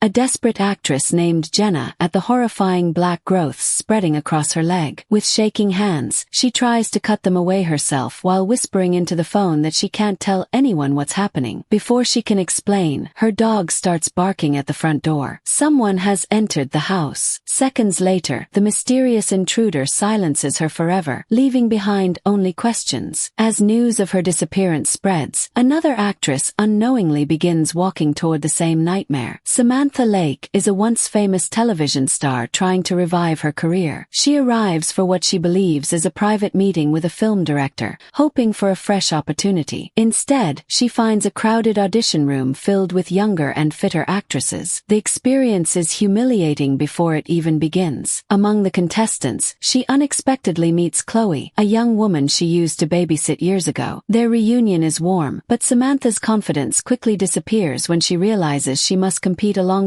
a desperate actress named Jenna, at the horrifying black growths spreading across her leg. With shaking hands, she tries to cut them away herself while whispering into the phone that she can't tell anyone what's happening. Before she can explain, her dog starts barking at the front door. Someone has entered the house. Seconds later, the mysterious intruder silences her forever, leaving behind only questions. As news of her disappearance spreads, another actress unknowingly begins walking toward the same nightmare. Samantha Lake is a once famous television star trying to revive her career. She arrives for what she believes is a private meeting with a film director, hoping for a fresh opportunity. Instead, she finds a crowded audition room filled with younger and fitter actresses. The experience is humiliating before it even begins. Among the contestants, she unexpectedly meets Chloe, a young woman she used to babysit years ago. Their reunion is warm, but Samantha's confidence quickly disappears when she realizes she must compete alongside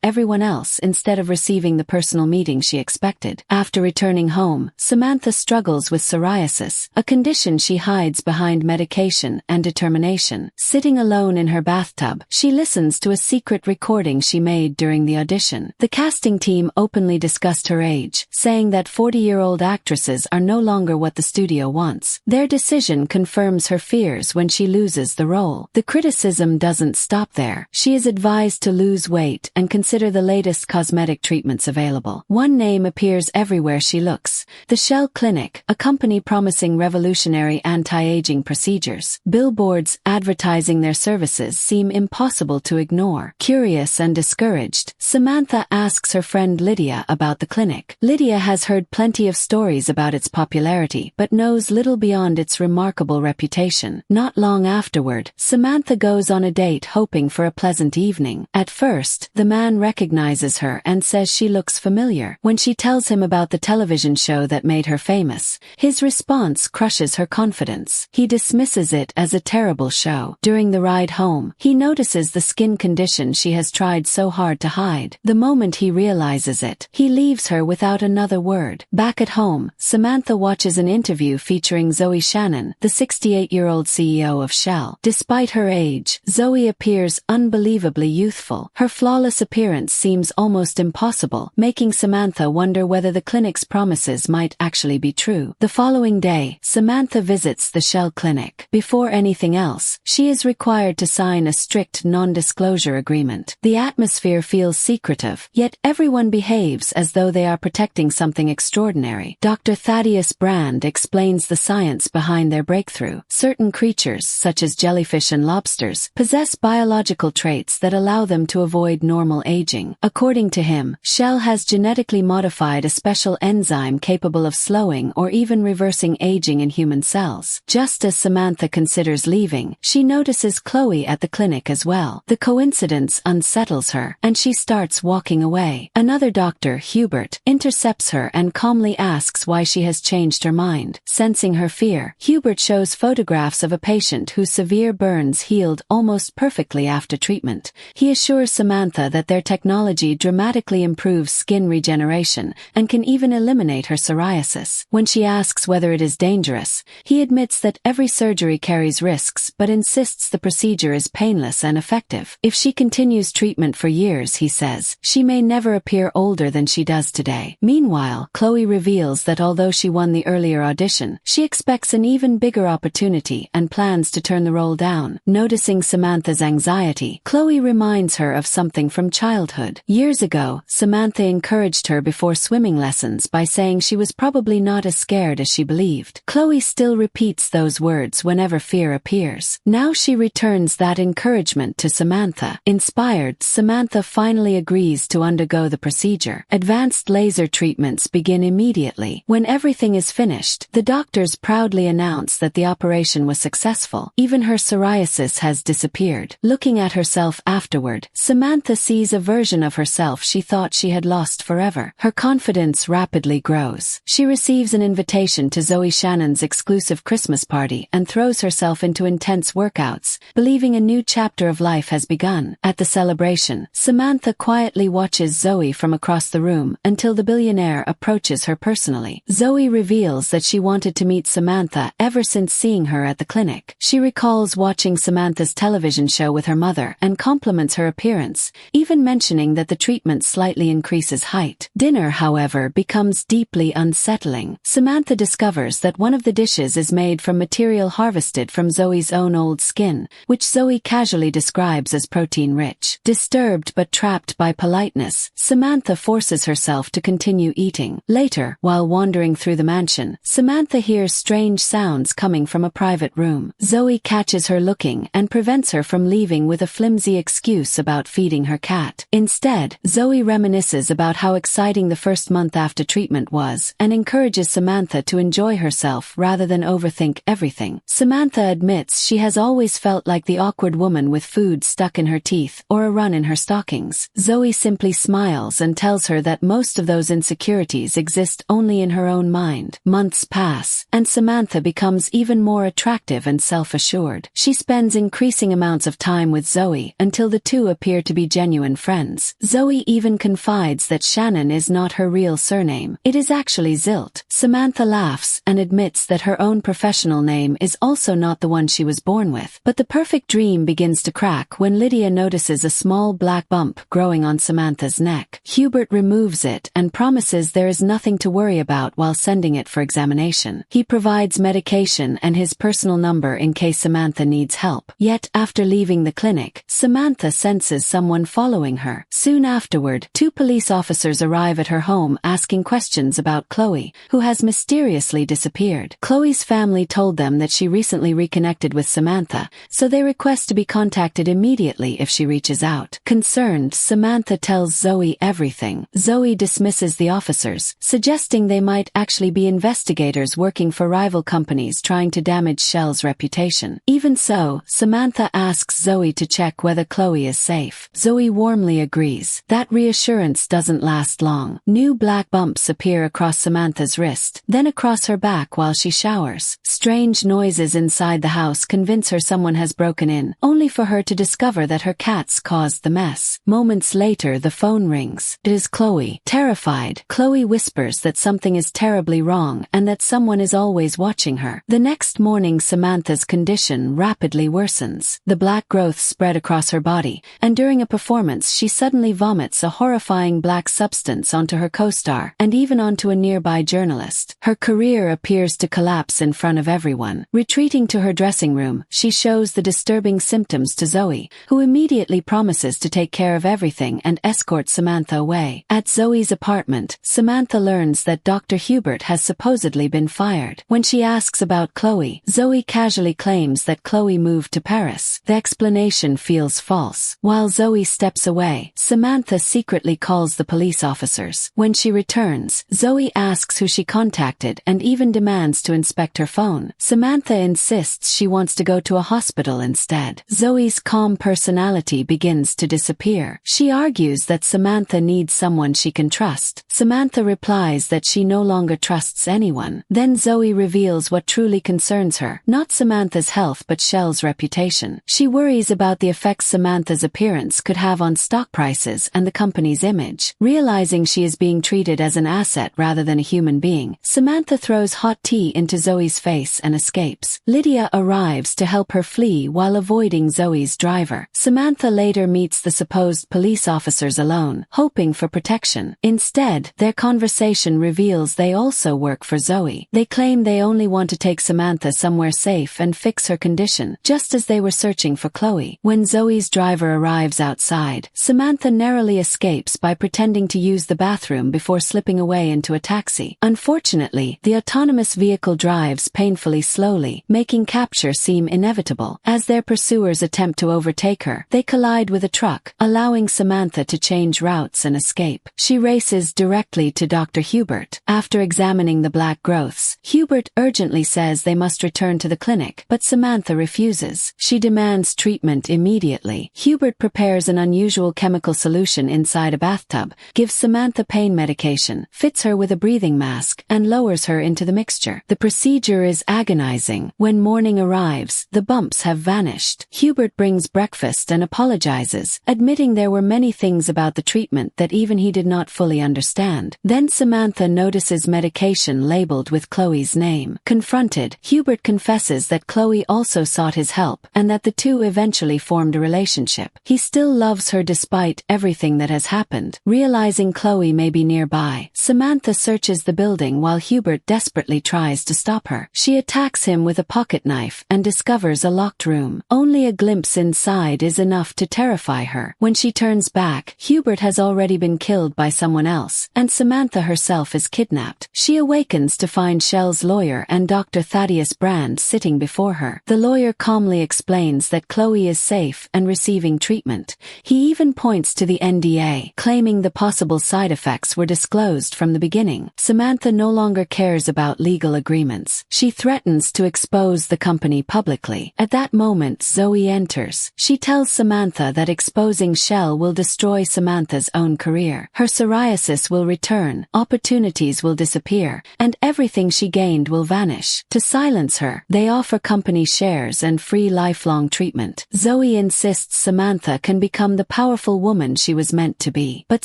everyone else instead of receiving the personal meeting she expected. After returning home, Samantha struggles with psoriasis, a condition she hides behind medication and determination. Sitting alone in her bathtub, she listens to a secret recording she made during the audition. The casting team openly discussed her age, saying that 40-year-old actresses are no longer what the studio wants. Their decision confirms her fears when she loses the role. The criticism doesn't stop there. She is advised to lose weight and consider the latest cosmetic treatments available. One name appears everywhere she looks: the Shell Clinic, a company promising revolutionary anti-aging procedures. Billboards advertising their services seem impossible to ignore. Curious and discouraged, Samantha asks her friend Lydia about the clinic. Lydia has heard plenty of stories about its popularity, but knows little beyond its remarkable reputation. Not long afterward, Samantha goes on a date hoping for a pleasant evening. At first, the man recognizes her and says she looks familiar. When she tells him about the television show that made her famous, his response crushes her confidence. He dismisses it as a terrible show. During the ride home, he notices the skin condition she has tried so hard to hide. The moment he realizes it, he leaves her without another word. Back at home, Samantha watches an interview featuring Zoe Shannon, the 68-year-old CEO of Shell. Despite her age, Zoe appears unbelievably youthful. Her flawless appearance seems almost impossible, making Samantha wonder whether the clinic's promises might actually be true. The following day, Samantha visits the Shell Clinic. Before anything else, she is required to sign a strict non-disclosure agreement. The atmosphere feels secretive, yet everyone behaves as though they are protecting something extraordinary. Dr. Thaddeus Brand explains the science behind their breakthrough. Certain creatures, such as jellyfish and lobsters, possess biological traits that allow them to avoid normal aging. According to him, Shell has genetically modified a special enzyme capable of slowing or even reversing aging in human cells. Just as Samantha considers leaving, she notices Chloe at the clinic as well. The coincidence unsettles her, and she starts walking away. Another doctor, Hubert, intercepts her and calmly asks why she has changed her mind. Sensing her fear, Hubert shows photographs of a patient whose severe burns healed almost perfectly after treatment. He assures Samantha that their technology dramatically improves skin regeneration and can even eliminate her psoriasis. When she asks whether it is dangerous, he admits that every surgery carries risks but insists the procedure is painless and effective. If she continues treatment for years, he says, she may never appear older than she does today. Meanwhile, Chloe reveals that although she won the earlier audition, she expects an even bigger opportunity and plans to turn the role down. Noticing Samantha's anxiety, Chloe reminds her of something from childhood. Years ago, Samantha encouraged her before swimming lessons by saying she was probably not as scared as she believed. Chloe still repeats those words whenever fear appears. Now she returns that encouragement to Samantha. Inspired, Samantha finally agrees to undergo the procedure. Advanced laser treatments begin immediately. When everything is finished, the doctors proudly announce that the operation was successful. Even her psoriasis has disappeared. Looking at herself afterward, Samantha sees a version of herself she thought she had lost forever. Her confidence rapidly grows. She receives an invitation to Zoe Shannon's exclusive Christmas party and throws herself into intense workouts, believing a new chapter of life has begun. At the celebration, Samantha quietly watches Zoe from across the room until the billionaire approaches her personally. Zoe reveals that she wanted to meet Samantha ever since seeing her at the clinic. She recalls watching Samantha's television show with her mother and compliments her appearance, even mentioning that the treatment slightly increases height. Dinner, however, becomes deeply unsettling. Samantha discovers that one of the dishes is made from material harvested from Zoe's own old skin, which Zoe casually describes as protein-rich. Disturbed but trapped by politeness, Samantha forces herself to continue eating. Later, while wandering through the mansion, Samantha hears strange sounds coming from a private room. Zoe catches her looking and prevents her from leaving with a flimsy excuse about feeding her cat. Instead, Zoe reminisces about how exciting the first month after treatment was and encourages Samantha to enjoy herself rather than overthink everything. Samantha admits she has always felt like the awkward woman with food stuck in her teeth or a run in her stockings. Zoe simply smiles and tells her that most of those insecurities exist only in her own mind. Months pass, and Samantha becomes even more attractive and self-assured. She spends increasing amounts of time with Zoe until the two appear to be genuine friends. Zoe even confides that Shannon is not her real surname. It is actually Zilt. Samantha laughs and admits that her own professional name is also not the one she was born with. But the perfect dream begins to crack when Lydia notices a small black bump growing on Samantha's neck. Hubert removes it and promises there is nothing to worry about while sending it for examination. He provides medication and his personal number in case Samantha needs help. Yet, after leaving the clinic, Samantha senses someone following her. Soon afterward, two police officers arrive at her home asking questions about Chloe, who has mysteriously disappeared. Chloe's family told them that she recently reconnected with Samantha, so they request to be contacted immediately if she reaches out. Concerned, Samantha tells Zoe everything. Zoe dismisses the officers, suggesting they might actually be investigators working for rival companies trying to damage Shell's reputation. Even so, Samantha asks Zoe to check whether Chloe is safe. Zoe warmly agrees. That reassurance doesn't last long. New black bumps appear across Samantha's wrist, then across her back while she showers. Strange noises inside the house convince her someone has broken in, only for her to discover that her cats caused the mess. Moments later, the phone rings. It is Chloe. Terrified, Chloe whispers that something is terribly wrong and that someone is always watching her. The next morning, Samantha's condition rapidly worsens. The black growths spread across her body, and during a performance she suddenly vomits a horrifying black substance onto her co-star and even onto a nearby journalist. Her career appears to collapse in front of everyone. Retreating to her dressing room, she shows the disturbing symptoms to Zoe, who immediately promises to take care of everything and escort Samantha away. At Zoe's apartment, Samantha learns that Dr. Hubert has supposedly been fired. When she asks about Chloe, Zoe casually claims that Chloe moved to Paris. The explanation feels false. While Zoe steps away, Samantha secretly calls the police officers. When she returns, Zoe asks who she contacted and even demands to inspect her phone. Samantha insists she wants to go to a hospital instead. Zoe's calm personality begins to disappear. She argues that Samantha needs someone she can trust. Samantha replies that she no longer trusts anyone. Then Zoe reveals what truly concerns her, not Samantha's health but Shell's reputation. She worries about the effects Samantha's appearance could have on stock prices and the company's image. Realizing she is being treated as an asset rather than a human being, Samantha throws hot tea into Zoe's face and escapes. Lydia arrives to help her flee while avoiding Zoe's driver. Samantha later meets the supposed police officers alone, hoping for protection. Instead, their conversation reveals they also work for Zoe. They claim they only want to take Samantha somewhere safe and fix her condition, just as they were searching for Chloe. When Zoe's driver arrives outside, Samantha narrowly escapes by pretending to use the bathroom before slipping away into a taxi. Unfortunately, the autonomous vehicle drives painfully slowly, making capture seem inevitable. As their pursuers attempt to overtake her, they collide with a truck, allowing Samantha to change routes and escape. She races directly to Dr. Hubert. After examining the black growths, Hubert urgently says they must return to the clinic, but Samantha refuses. She demands treatment immediately. Hubert prepares an unusual chemical solution inside a bathtub, gives Samantha pain medication, fits her with a breathing mask, and lowers her into the mixture. The procedure is agonizing. When morning arrives, the bumps have vanished. Hubert brings breakfast and apologizes, admitting there were many things about the treatment that even he did not fully understand. Then Samantha notices medication labeled with Chloe's name. Confronted, Hubert confesses that Chloe also sought his help, and that the two eventually formed a relationship. He still loves her despite everything that has happened. Realizing Chloe may be nearby, Samantha searches the building while Hubert desperately tries to stop her. She attacks him with a pocket knife and discovers a locked room. Only a glimpse inside is enough to terrify her. When she turns back, Hubert has already been killed by someone else, and Samantha herself is kidnapped. She awakens to find Shell's lawyer and Dr. Thaddeus Brand sitting before her. The lawyer calmly explains that Chloe is safe and receiving treatment. He even points to the NDA, claiming the possible side effects were disclosed from the beginning. Samantha no longer cares about legal agreements. She threatens to expose the company publicly. At that moment, Zoe enters. She tells Samantha that exposing Shell will destroy Samantha's own career. Her psoriasis will return, opportunities will disappear, and everything she gained will vanish. To silence her, they offer company shares and free lifelong treatment. Zoe insists Samantha can become the powerful woman she was meant to be. But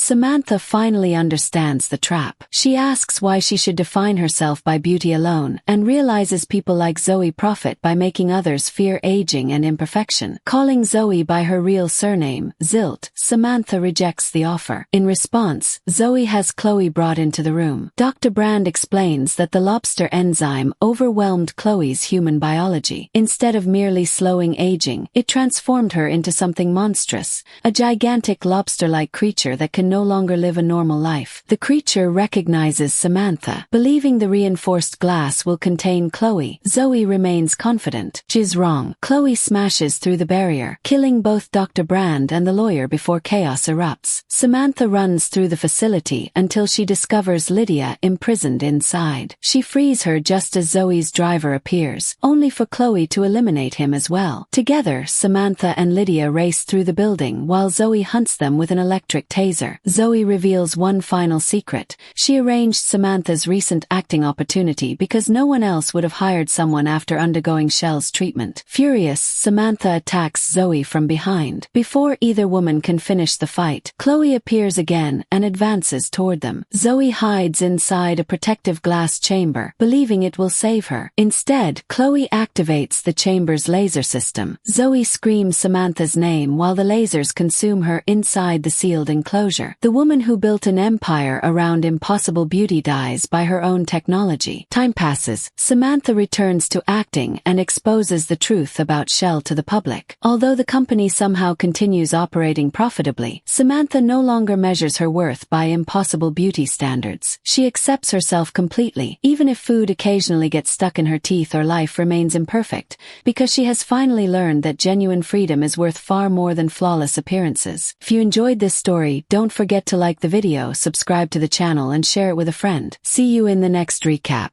Samantha finally understands the trap. She asks why she should define herself by beauty alone, and realizes people like Zoe profit by making others fear aging and imperfection. Calling Zoe by her real surname, Zilt, Samantha rejects the offer. In response, Zoe has Chloe brought into the room. Dr. Brand explains that the lobster enzyme overwhelmed Chloe's human biology. Instead of merely slowing aging, it transformed her into something monstrous, a gigantic lobster-like creature that can no longer live a normal life. The creature recognizes Samantha. Believing the reinforced glass will contain Chloe, Zoe remains confident. She's wrong. Chloe smashes through the barrier, killing both Dr. Brand and the lawyer before chaos erupts. Samantha runs through the facility until she discovers Lydia imprisoned inside. She frees her just as Zoe's driver appears, only for Chloe to eliminate him as well. Together, Samantha and Lydia race through the building while Zoe hunts them with an electric taser. Zoe reveals one final secret. She arranged Samantha's recent acting opportunity because no one else would have hired someone after undergoing Shell's treatment. Furious, Samantha attacks Zoe from behind. Before either woman can finish the fight, Chloe appears again and advances toward them. Zoe hides inside a protective glass chamber, believing it will save her. Instead, Chloe activates the chamber's laser system. Zoe screams Samantha's name while the lasers consume her inside the sealed enclosure. The woman who built an empire around impossible beauty dies by her own technology. Time passes. Samantha returns to acting and exposes the truth about Shell to the public. Although the company somehow continues operating profitably, Samantha no longer measures her worth by impossible beauty standards. She accepts herself completely, even if food occasionally gets stuck in her teeth or life remains imperfect, because she has finally learned that genuine freedom is worth far more than flawless appearances. If you enjoyed this story, don't forget to like the video, subscribe to the channel and share it with a friend. See you in the next recap.